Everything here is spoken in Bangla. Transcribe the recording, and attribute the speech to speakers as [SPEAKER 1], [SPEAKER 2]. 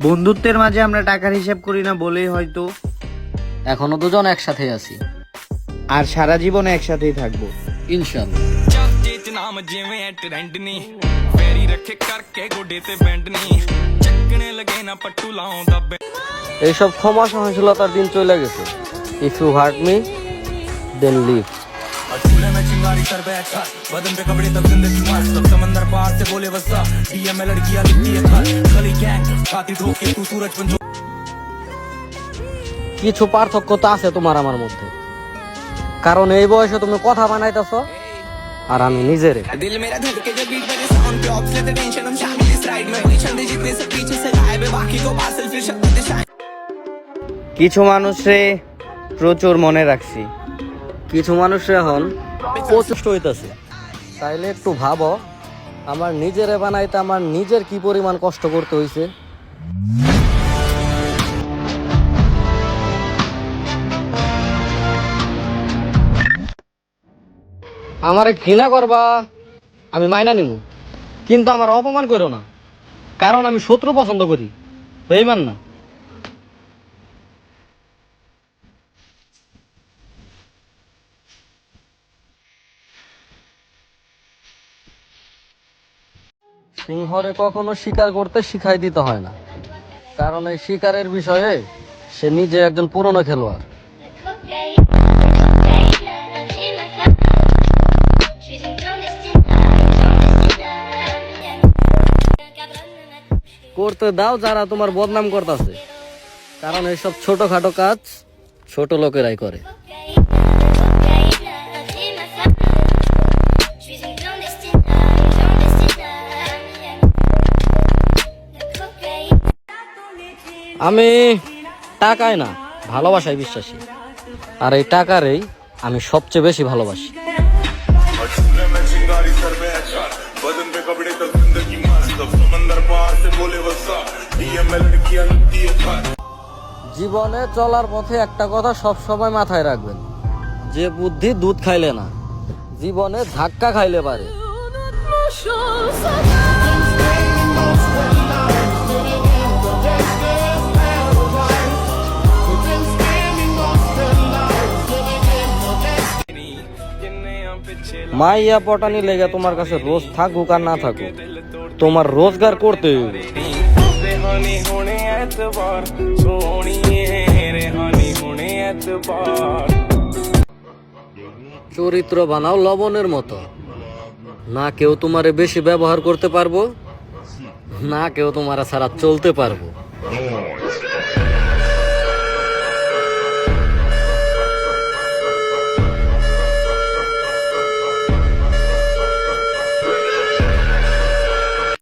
[SPEAKER 1] বন্ধুত্বের মাঝে আমরা টাকার হিসাব করি না বলেই হয়তো
[SPEAKER 2] এখনো দুজন একসাথে আছি,
[SPEAKER 1] আর সারা জীবনে একসাথেই থাকবো
[SPEAKER 2] ইনশাল্লাহ।
[SPEAKER 3] ਨਾਮ ਜਿਵੇਂ ਐ ਟ੍ਰੈਂਡ ਨਹੀਂ ਫੇਰੀ ਰੱਖੇ ਕਰਕੇ ਗੋਡੇ ਤੇ ਬੈਂਡ ਨਹੀਂ ਚੱਕਣੇ ਲਗੇ ਨਾ ਪੱਟੂ ਲਾਉਂਦਾ
[SPEAKER 2] এইসব ক্ষমা সহনশীলতার দিন চলে গেছে। If you hurt me then leave.
[SPEAKER 3] झूले में चिंगारी कर बैठा बदन पे कपड़े तब जिंदगी मस्त तब समंदर पार से बोले वसा डीएम में लड़कियां लिखती है खत गली गैंग छाती ठोक के तू सूरज बन
[SPEAKER 2] কিছু পার্থক্য তো আছে তোমার আমার মধ্যে, কারণ এই বয়সে তুমি কথা বানাইতেছ আর আমি নিজের।
[SPEAKER 3] दिल मेरा धड़के जब बीट बजे साउंड पे ऑफ लेते टेंशन हम शामिल इस राइड में छंदे जितने सब पीछे से गायब है बाकी को पासल फिर शब्द दिशाएं
[SPEAKER 1] কিছু মানুষে প্রচুর মনে রাখছি,
[SPEAKER 2] কিছু মানুষ এখন প্রচেষ্ট হইতেছে। তাইলে একটু ভাবো, আমার নিজেরে বানাইতে আমার নিজের কি পরিমাণ কষ্ট করতে হইছে। আমারে ঘৃণা করবা আমি মাইনা নিব, কিন্তু আমার অপমান করো না, কারণ আমি শত্রু পছন্দ করি, বেঈমান না। সিংহরে কখনো শিকার করতে শিখাই দিতে হয় না, কারণ এই শিকারের বিষয়ে সে নিজে একজন পুরনো খেলোয়াড়। করতে দাও যারা তোমার বদনাম করতেছে, কারণ এইসব ছোটখাটো কাজ ছোট লোকেরাই করে। আমি টাকায় না ভালোবাসায় বিশ্বাসী, আর এই টাকারেই আমি সবচেয়ে বেশি ভালোবাসি।
[SPEAKER 3] झूले में चिंगारी कर बैठा बदन पे कपड़े तब जिंदगी मस्त तब समंदर पार से बोले वसा डीएम में लड़कियां लिखती है खत
[SPEAKER 2] জীবনে চলার পথে একটা কথা সব সময় মাথায় রাখবেন, যে বুদ্ধি দুধ খাইলে না, জীবনে ধাক্কা খাইলে পারে। মাইয়া পটানি লেগে তোমার কাছে রোজ থাকুক আর না থাকুক, তোমার রোজগার করতে হইবে।
[SPEAKER 3] रेहानी होने एतबार सोनिए रेहानी होने एतबार
[SPEAKER 2] চরিত্র বানাও লবণের মতো, না কেউ তোমারে বেশি ব্যবহার করতে পারবো, না কেউ তোমারা ছাড়া চলতে পারবো।